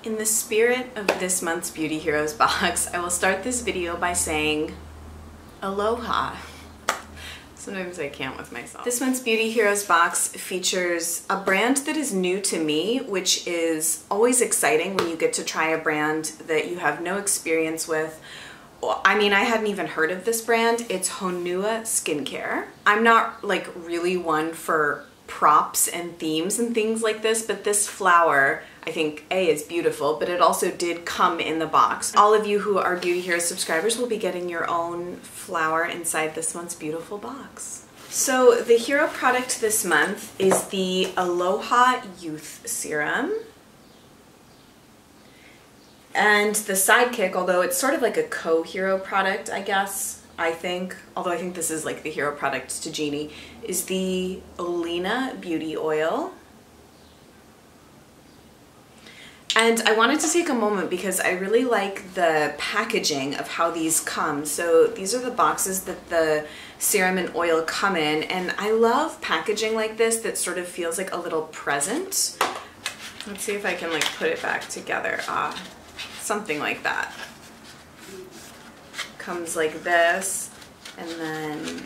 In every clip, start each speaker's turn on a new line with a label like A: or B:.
A: In the spirit of this month's Beauty Heroes box, I will start this video by saying aloha. Sometimes I can't with myself. This month's Beauty Heroes box features a brand that is new to me, which is always exciting when you get to try a brand that you have no experience with. I mean, I hadn't even heard of this brand. It's Honua skincare. I'm not like really one for props and themes and things like this, but this flower I think is beautiful, but it also did come in the box. All of you who are Beauty Heroes subscribers will be getting your own flower inside this month's beautiful box. So the hero product this month is the Aloha Youth Serum. And the sidekick, although it's sort of like a co-hero product, I guess, I think, although I think this is like the hero product to Genie, is the Olena Beauty Oil. And I wanted to take a moment because I really like the packaging of how these come. So these are the boxes that the serum and oil come in, and I love packaging like this that sort of feels like a little present. Let's see if I can like put it back together. Something like that. Comes like this and then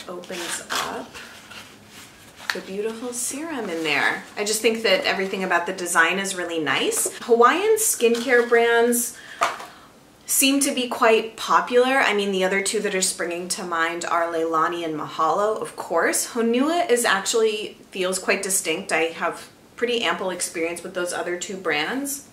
A: opens up the beautiful serum in there. I just think that everything about the design is really nice. Hawaiian skincare brands seem to be quite popular. I mean, the other two that are springing to mind are Leilani and Mahalo, of course. Honua is actually feels quite distinct. I have pretty ample experience with those other two brands.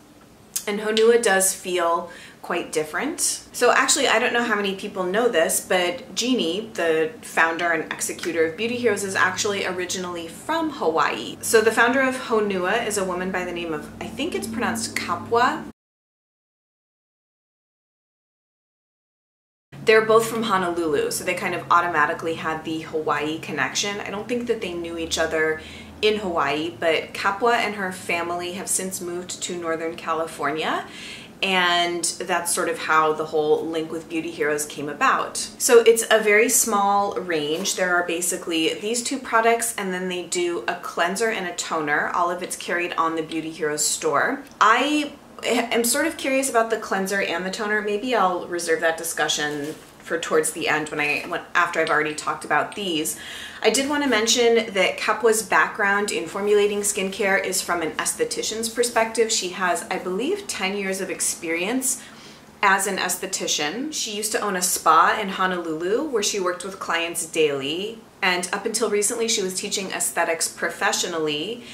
A: And Honua does feel quite different. So actually, I don't know how many people know this, but Genie, the founder and executor of Beauty Heroes, is actually originally from Hawaii. So the founder of Honua is a woman by the name of, I think it's pronounced Kapua. They're both from Honolulu, so they kind of automatically had the Hawaii connection. I don't think that they knew each other in Hawaii, but Kapua and her family have since moved to Northern California, and that's sort of how the whole link with Beauty Heroes came about. So it's a very small range. There are basically these two products, and then they do a cleanser and a toner. All of it's carried on the Beauty Heroes store. I am sort of curious about the cleanser and the toner. Maybe I'll reserve that discussion for towards the end after I've already talked about these. I did want to mention that Kapua's background in formulating skincare is from an esthetician's perspective. She has, I believe, 10 years of experience as an esthetician. She used to own a spa in Honolulu where she worked with clients daily, and up until recently she was teaching aesthetics professionally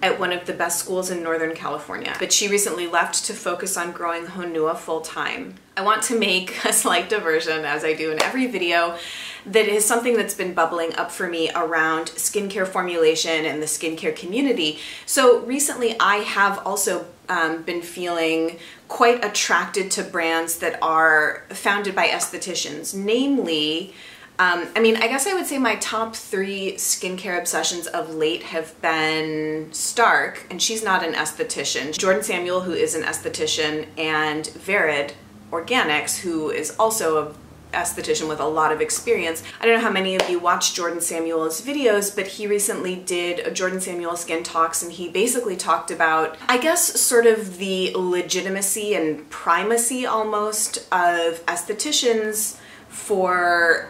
A: at one of the best schools in Northern California. But she recently left to focus on growing Honua full-time. I want to make a slight diversion, as I do in every video, that is something that's been bubbling up for me around skincare formulation and the skincare community. So recently I have also been feeling quite attracted to brands that are founded by estheticians, namely, I mean, I guess I would say my top 3 skincare obsessions of late have been Stark, and she's not an esthetician, Jordan Samuel, who is an esthetician, and Arid Organics, who is also an esthetician with a lot of experience. I don't know how many of you watch Jordan Samuel's videos, but he recently did a Jordan Samuel Skin Talks, and he basically talked about, I guess, sort of the legitimacy and primacy almost of estheticians for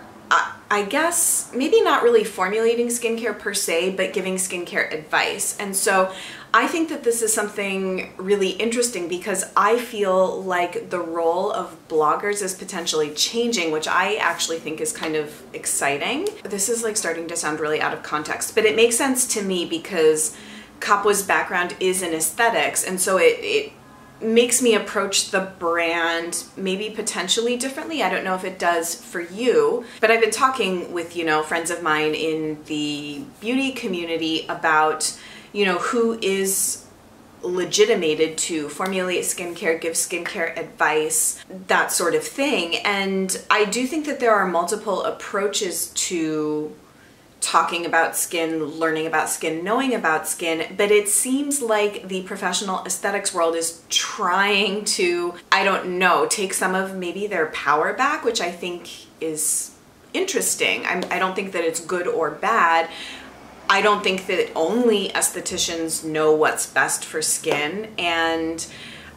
A: I guess maybe not really formulating skincare per se, but giving skincare advice. And so I think that this is something really interesting because I feel like the role of bloggers is potentially changing, which I actually think is kind of exciting. This is like starting to sound really out of context, but it makes sense to me because Kapua's background is in aesthetics, and so it makes me approach the brand maybe potentially differently. I don't know if it does for you, but I've been talking with, you know, friends of mine in the beauty community about, you know, who is legitimated to formulate skincare, give skincare advice, that sort of thing. And I do think that there are multiple approaches to talking about skin, learning about skin, knowing about skin, but it seems like the professional aesthetics world is trying to, I don't know, take some of maybe their power back, which I think is interesting. I don't think that it's good or bad. I don't think that only estheticians know what's best for skin, and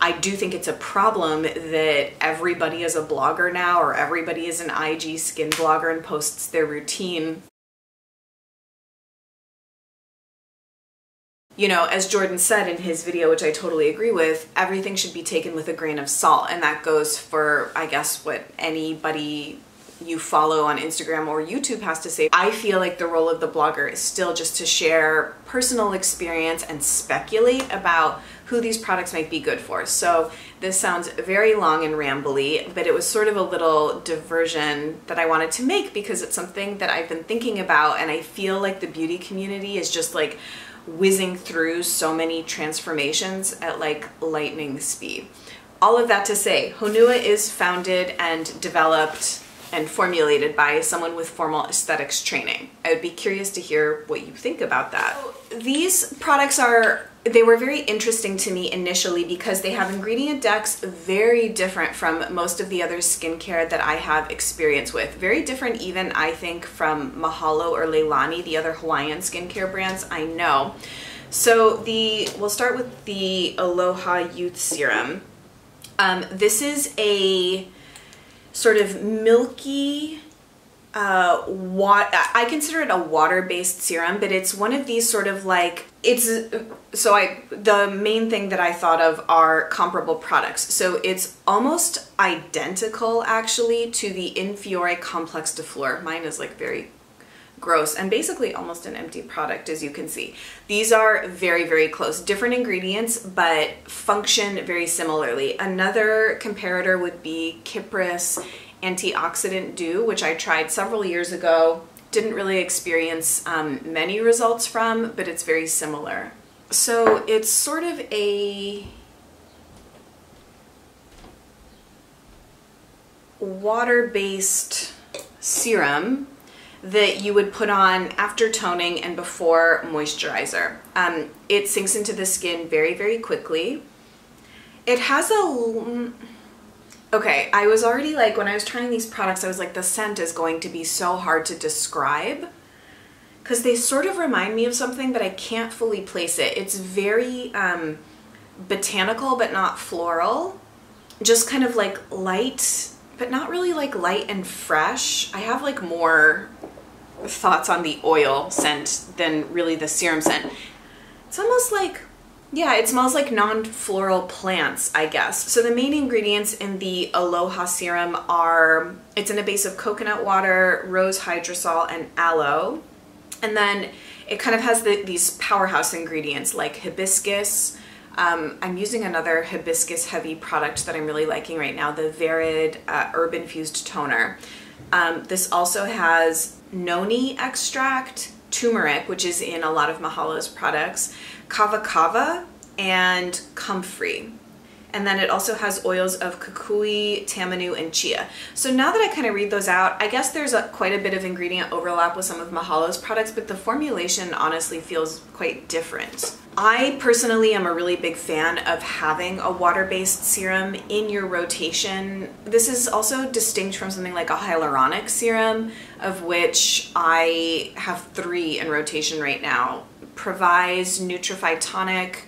A: I do think it's a problem that everybody is a blogger now, or everybody is an IG skin blogger and posts their routine. You know, as Jordan said in his video, which I totally agree with, everything should be taken with a grain of salt. And that goes for, I guess, what anybody you follow on Instagram or YouTube has to say. I feel like the role of the blogger is still just to share personal experience and speculate about who these products might be good for. So this sounds very long and rambly, but it was sort of a little diversion that I wanted to make because it's something that I've been thinking about, and I feel like the beauty community is just like whizzing through so many transformations at like lightning speed. All of that to say, Honua is founded and developed and formulated by someone with formal aesthetics training. I would be curious to hear what you think about that. So these products they were very interesting to me initially because they have ingredient decks very different from most of the other skincare that I have experience with. Very different even, I think, from Mahalo or Leilani, the other Hawaiian skincare brands I know. So we'll start with the Aloha Youth Serum. This is a sort of milky, I consider it a water-based serum, but it's one of these sort of like, the main thing that I thought of are comparable products. So it's almost identical actually to the Infiore Complex de Fleur. Mine is like very gross and basically almost an empty product, as you can see. These are very, very close. Different ingredients, but function very similarly. Another comparator would be Kypris Antioxidant Dew, which I tried several years ago. Didn't really experience many results from, but it's very similar. So it's sort of a water-based serum that you would put on after toning and before moisturizer. It sinks into the skin very, very quickly. It has okay, I was already like, when I was trying these products, I was like, the scent is going to be so hard to describe because they sort of remind me of something, but I can't fully place it. It's very botanical, but not floral. Just kind of like light, but not really like light and fresh. I have like more thoughts on the oil scent than really the serum scent. It's almost like, yeah, it smells like non-floral plants, I guess. So the main ingredients in the Aloha serum are, it's in a base of coconut water, rose hydrosol, and aloe. And then it kind of has these powerhouse ingredients like hibiscus. I'm using another hibiscus heavy product that I'm really liking right now, the Arid Herb Infused Toner. This also has noni extract, turmeric, which is in a lot of Mahalo's products, kava kava, and comfrey. And then it also has oils of kukui, tamanu, and chia. So now that I kind of read those out, I guess there's quite a bit of ingredient overlap with some of Mahalo's products, but the formulation honestly feels quite different. I personally am a really big fan of having a water-based serum in your rotation. This is also distinct from something like a hyaluronic serum, of which I have 3 in rotation right now. Provise, Nutrify Tonic,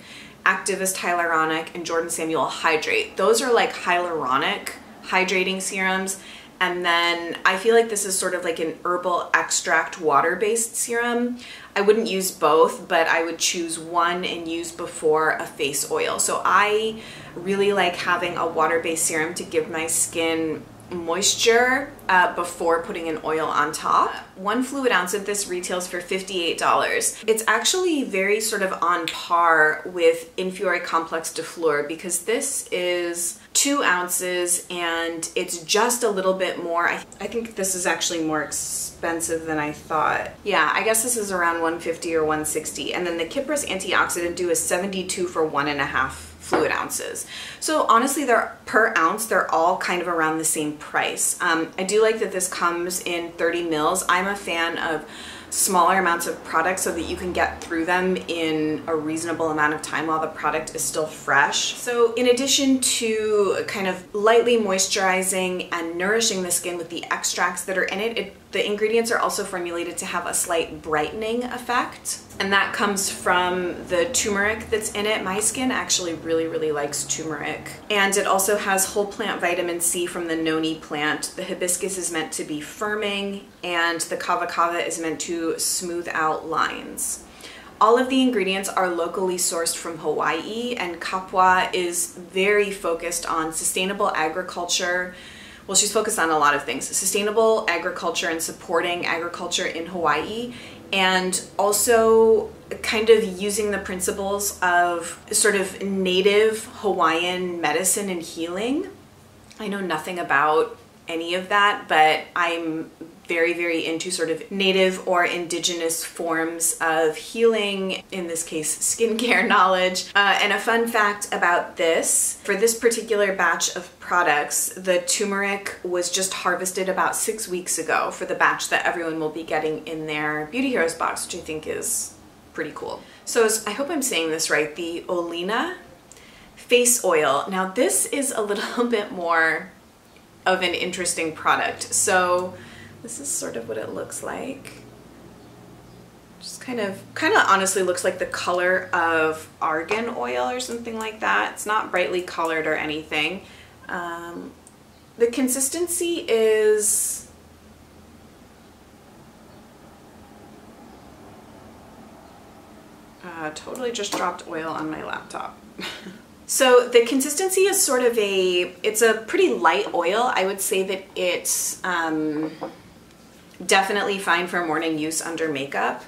A: Activist Hyaluronic, and Jordan Samuel Hydrate. Those are like hyaluronic hydrating serums. And then I feel like this is sort of like an herbal extract water-based serum. I wouldn't use both, but I would choose one and use before a face oil. So I really like having a water-based serum to give my skin moisture before putting an oil on top. 1 fluid ounce of this retails for $58. It's actually very sort of on par with Infiore Complex de Fleur because this is 2 ounces and it's just a little bit more. I think this is actually more expensive than I thought. Yeah, I guess this is around $150 or $160. And then the Kypris Antioxidant Dew is $72 for 1.5 fluid ounces. So honestly, per ounce, they're all kind of around the same price. I do like that this comes in 30 mils. I'm a fan of smaller amounts of product so that you can get through them in a reasonable amount of time while the product is still fresh. So in addition to kind of lightly moisturizing and nourishing the skin with the extracts that are in it, the ingredients are also formulated to have a slight brightening effect. And that comes from the turmeric that's in it. My skin actually really likes turmeric. And it also has whole plant vitamin C from the noni plant. The hibiscus is meant to be firming, and the kava kava is meant to smooth out lines. All of the ingredients are locally sourced from Hawaii, and Kapwa is very focused on sustainable agriculture. Well, she's focused on a lot of things. Sustainable agriculture and supporting agriculture in Hawaii, and also kind of using the principles of sort of native Hawaiian medicine and healing. I know nothing about any of that, but I'm very into sort of native or indigenous forms of healing, in this case skincare knowledge. And a fun fact about this, for this particular batch of products, the turmeric was just harvested about 6 weeks ago for the batch that everyone will be getting in their Beauty Heroes box, which I think is pretty cool. So I hope I'm saying this right, the Olina face oil. Now this is a little bit more of an interesting product. So this is sort of what it looks like. Just kind of honestly looks like the color of argan oil or something like that. It's not brightly colored or anything. The consistency is totally just dropped oil on my laptop. So the consistency is sort of it's a pretty light oil. I would say that it's definitely fine for morning use under makeup.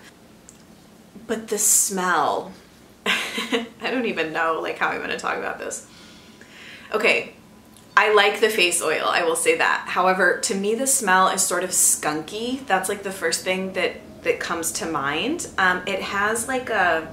A: But the smell, I don't even know like how I'm gonna talk about this. Okay, I like the face oil, I will say that. However, to me the smell is sort of skunky. That's like the first thing that comes to mind. It has like a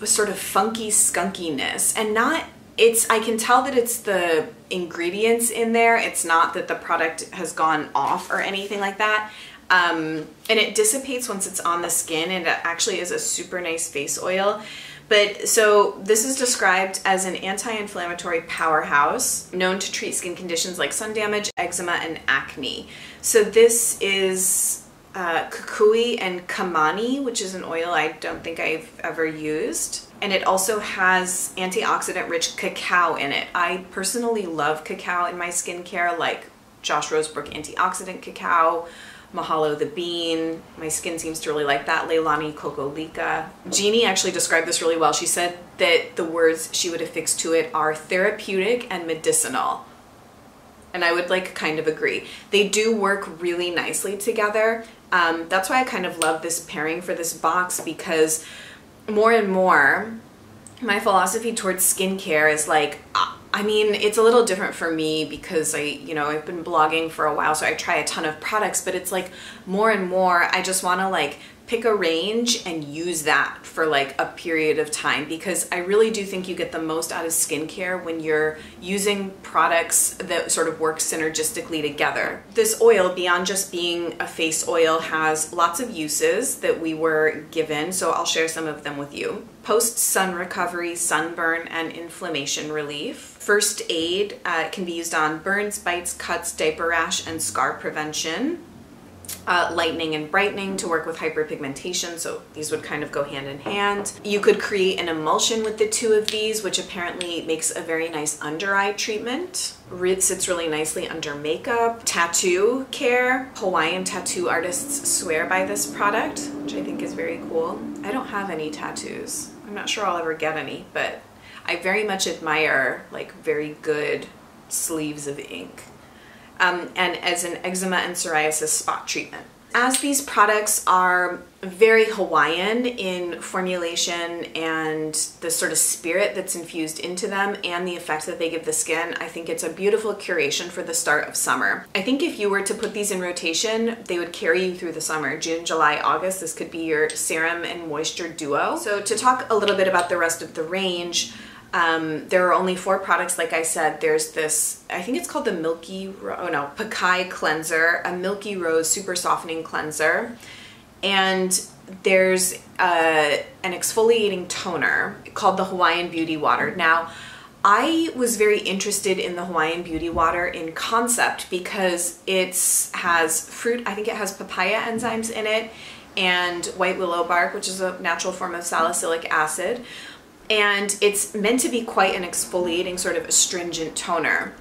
A: sort of funky skunkiness, and I can tell that it's the ingredients in there. It's not that the product has gone off or anything like that. And it dissipates once it's on the skin, and it actually is a super nice face oil. But so this is described as an anti-inflammatory powerhouse known to treat skin conditions like sun damage, eczema, and acne. So this is kukui and kamani, which is an oil I don't think I've ever used. And it also has antioxidant rich cacao in it. I personally love cacao in my skincare, like Josh Rosebrook antioxidant cacao, Mahalo the bean. My skin seems to really like that. Leilani Kokolika. Jeannie actually described this really well. She said that the words she would affix to it are therapeutic and medicinal. And I would like kind of agree. They do work really nicely together. That's why I kind of love this pairing for this box, because more and more my philosophy towards skincare is like, I mean, it's a little different for me because I've been blogging for a while, so I try a ton of products, but it's like more and more I just want to like pick a range and use that for like a period of time, because I really do think you get the most out of skincare when you're using products that sort of work synergistically together. This oil, beyond just being a face oil, has lots of uses that we were given, so I'll share some of them with you. Post-sun recovery, sunburn, and inflammation relief. First aid, can be used on burns, bites, cuts, diaper rash, and scar prevention. Lightening and brightening to work with hyperpigmentation, so these would kind of go hand in hand. You could create an emulsion with the two of these, which apparently makes a very nice under eye treatment. It sits really nicely under makeup. Tattoo care. Hawaiian tattoo artists swear by this product, which I think is very cool. I don't have any tattoos. I'm not sure I'll ever get any, but I very much admire like very good sleeves of ink. And as an eczema and psoriasis spot treatment. As these products are very Hawaiian in formulation and the sort of spirit that's infused into them and the effect that they give the skin, I think it's a beautiful curation for the start of summer. I think if you were to put these in rotation, they would carry you through the summer. June, July, August, this could be your serum and moisture duo. So to talk a little bit about the rest of the range, there are only 4 products, like I said. There's this, I think it's called the Pakai cleanser, a Milky Rose super softening cleanser. And there's an exfoliating toner called the Hawaiian Beauty Water. Now, I was very interested in the Hawaiian Beauty Water in concept because it has fruit, I think it has papaya enzymes in it, and white willow bark, which is a natural form of salicylic acid. And it's meant to be quite an exfoliating, sort of astringent toner.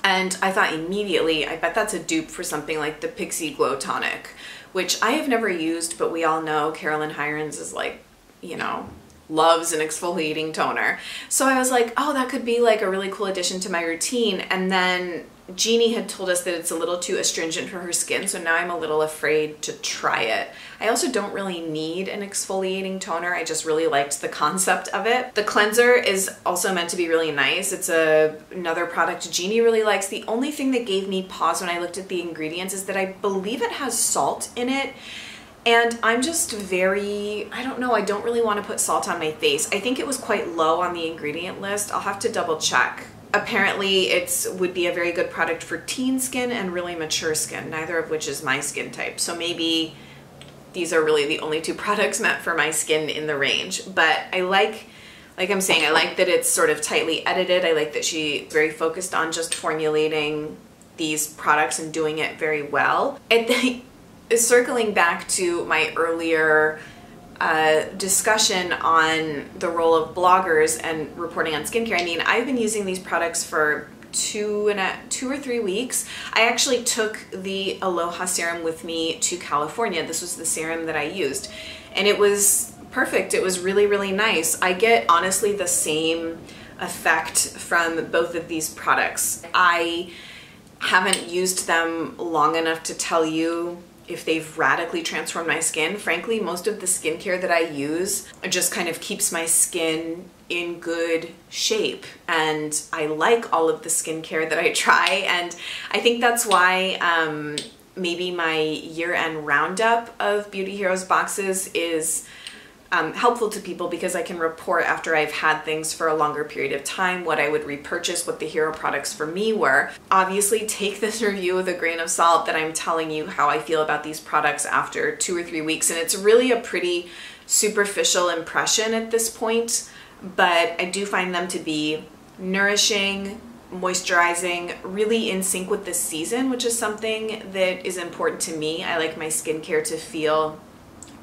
A: And I thought immediately, I bet that's a dupe for something like the Pixie Glow Tonic, which I have never used, but we all know Carolyn Hirons is like, you know, loves an exfoliating toner. So I was like, oh, that could be like a really cool addition to my routine. And then Jeannie had told us that it's a little too astringent for her skin, so now I'm a little afraid to try it. I also don't really need an exfoliating toner. I just really liked the concept of it. The cleanser is also meant to be really nice. It's another product Jeannie really likes. The only thing that gave me pause when I looked at the ingredients is that I believe it has salt in it. And I'm just very, I don't know, I don't really want to put salt on my face. I think it was quite low on the ingredient list. I'll have to double check. Apparently it would be a very good product for teen skin and really mature skin, neither of which is my skin type. So maybe these are really the only two products meant for my skin in the range. But I like I'm saying, I like that it's sort of tightly edited. I like that she's very focused on just formulating these products and doing it very well. Circling back to my earlier discussion on the role of bloggers and reporting on skincare, I mean, I've been using these products for 2 or 3 weeks. I actually took the Aloha serum with me to California. This was the serum that I used, and it was perfect. It was really, really nice. I get honestly the same effect from both of these products. I haven't used them long enough to tell you if they've radically transformed my skin. Frankly, most of the skincare that I use just kind of keeps my skin in good shape, and I like all of the skincare that I try, and I think that's why maybe my year-end roundup of Beauty Heroes boxes is helpful to people, because I can report after I've had things for a longer period of time what I would repurchase, what the hero products for me were. Obviously, take this review with a grain of salt that I'm telling you how I feel about these products after 2 or 3 weeks, and it's really a pretty superficial impression at this point, but I do find them to be nourishing, moisturizing, really in sync with the season, which is something that is important to me. I like my skincare to feel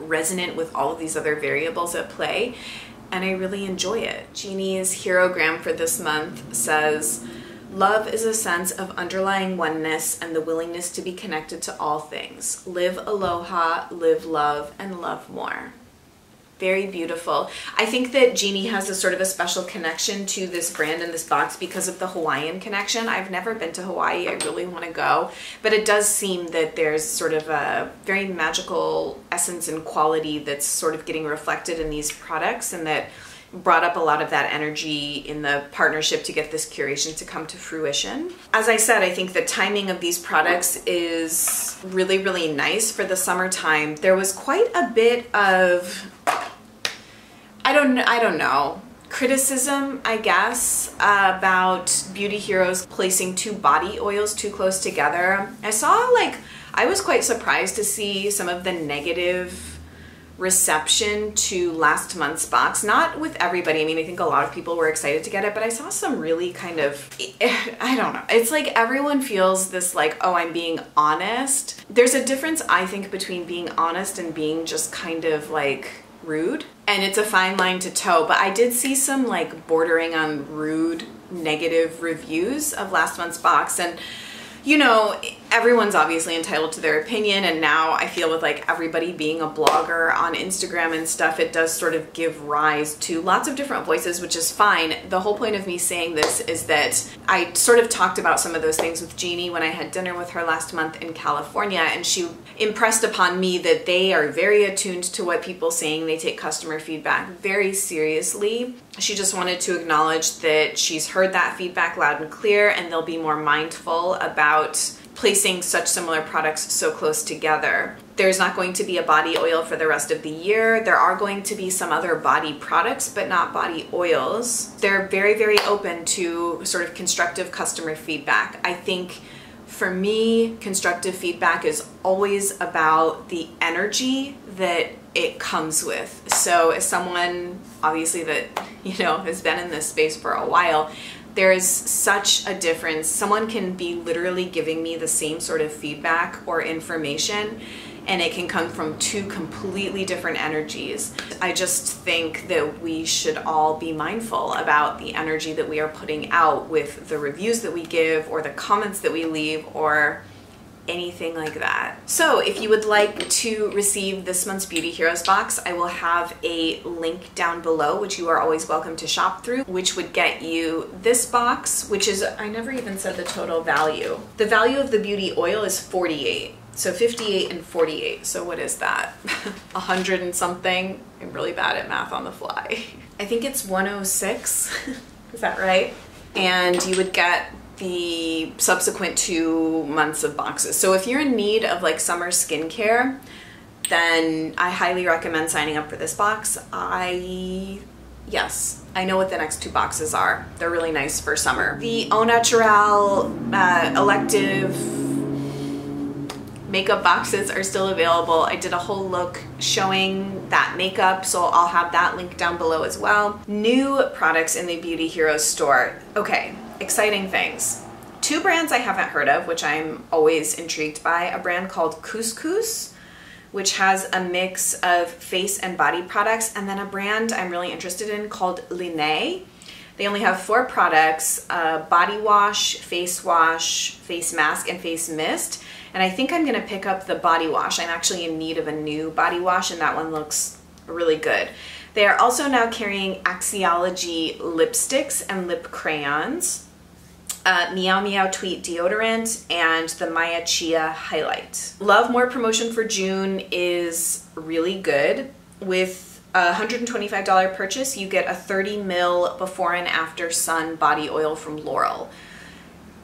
A: resonant with all of these other variables at play, and I really enjoy it. Jeannie's Herogram for this month says, "Love is a sense of underlying oneness and the willingness to be connected to all things. Live aloha, live love, and love more." Very beautiful. I think that Jeannie has a sort of a special connection to this brand and this box because of the Hawaiian connection. I've never been to Hawaii. I really want to go, but it does seem that there's sort of a very magical essence and quality that's sort of getting reflected in these products, and that brought up a lot of that energy in the partnership to get this curation to come to fruition. As I said, I think the timing of these products is really, really nice for the summertime. There was quite a bit of, I don't know, criticism, I guess, about Beauty Heroes placing 2 body oils too close together. I was quite surprised to see some of the negative reception to last month's box. Not with everybody. I mean, I think a lot of people were excited to get it, but I saw some really kind of, I don't know. It's like everyone feels this like, oh, I'm being honest. There's a difference, I think, between being honest and being just kind of like rude. And it's a fine line to toe, but I did see some like bordering on rude negative reviews of last month's box, and you know, everyone's obviously entitled to their opinion, and now I feel with like everybody being a blogger on Instagram and stuff, it does sort of give rise to lots of different voices, which is fine. The whole point of me saying this is that I sort of talked about some of those things with Jeannie when I had dinner with her last month in California, and she impressed upon me that they are very attuned to what people are saying. They take customer feedback very seriously. She just wanted to acknowledge that she's heard that feedback loud and clear, and they'll be more mindful about placing such similar products so close together. There's not going to be a body oil for the rest of the year. There are going to be some other body products, but not body oils. They're very, very open to sort of constructive customer feedback. I think For me, constructive feedback is always about the energy that it comes with. So as someone, obviously, that, you know, has been in this space for a while, there is such a difference. Someone can be literally giving me the same sort of feedback or information, and it can come from two completely different energies. I just think that we should all be mindful about the energy that we are putting out with the reviews that we give or the comments that we leave or anything like that. So if you would like to receive this month's Beauty Heroes box, I will have a link down below, which you are always welcome to shop through, which would get you this box, which is, I never even said the total value. The value of the beauty oil is $48. So 58 and 48. So what is that? 100 and something? I'm really bad at math on the fly. I think it's 106. Is that right? And you would get the subsequent 2 months of boxes. So if you're in need of like summer skincare, then I highly recommend signing up for this box. Yes, I know what the next 2 boxes are. They're really nice for summer. The Au Naturale elective makeup boxes are still available. I did a whole look showing that makeup, so I'll have that link down below as well. New products in the Beauty Heroes store. Okay, exciting things. 2 brands I haven't heard of, which I'm always intrigued by. A brand called Couscous, which has a mix of face and body products, and then a brand I'm really interested in called Linné. They only have 4 products, body wash, face mask, and face mist. And I think I'm gonna pick up the body wash. I'm actually in need of a new body wash, and that one looks really good. They are also now carrying Axiology lipsticks and lip crayons, Meow Meow Tweet deodorant, and the Maya Chia highlight. Love More promotion for June is really good. With a $125 purchase, you get a 30 ml before and after sun body oil from Laurel.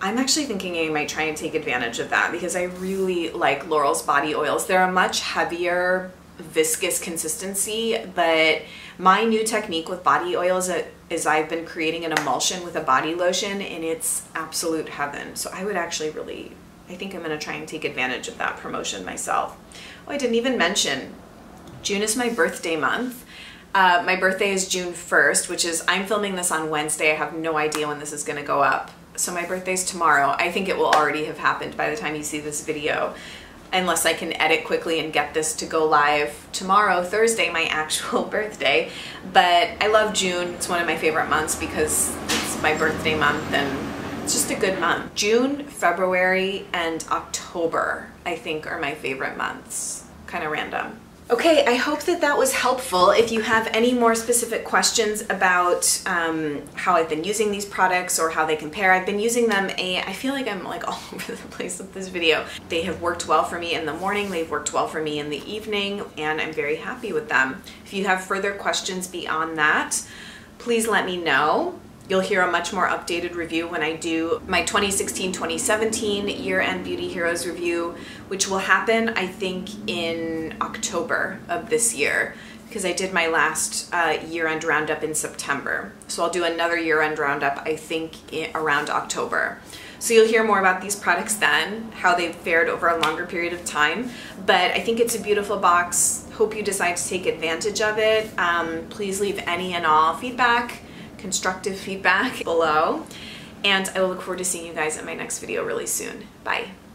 A: I'm actually thinking I might try and take advantage of that because I really like Laurel's body oils. They're a much heavier, viscous consistency, but my new technique with body oils is I've been creating an emulsion with a body lotion, and it's absolute heaven. So I would actually I think I'm gonna try and take advantage of that promotion myself. Oh, I didn't even mention, June is my birthday month. My birthday is June 1st, which is, I'm filming this on Wednesday. I have no idea when this is gonna go up. So my birthday's tomorrow. I think it will already have happened by the time you see this video, unless I can edit quickly and get this to go live tomorrow, Thursday, my actual birthday. But I love June. It's one of my favorite months because it's my birthday month and it's just a good month. June, February, and October, I think, are my favorite months. Kind of random. Okay, I hope that that was helpful. If you have any more specific questions about how I've been using these products or how they compare, I've been using them I feel like I'm like all over the place with this video. They have worked well for me in the morning, they've worked well for me in the evening, and I'm very happy with them. If you have further questions beyond that, please let me know. You'll hear a much more updated review when I do my 2016-2017 year-end Beauty Heroes review, which will happen, I think, in October of this year, because I did my last year-end roundup in September. So I'll do another year-end roundup, I think, around October. So you'll hear more about these products then, how they've fared over a longer period of time. But I think it's a beautiful box. Hope you decide to take advantage of it. Please leave any and all feedback, constructive feedback below, and I will look forward to seeing you guys in my next video really soon. Bye.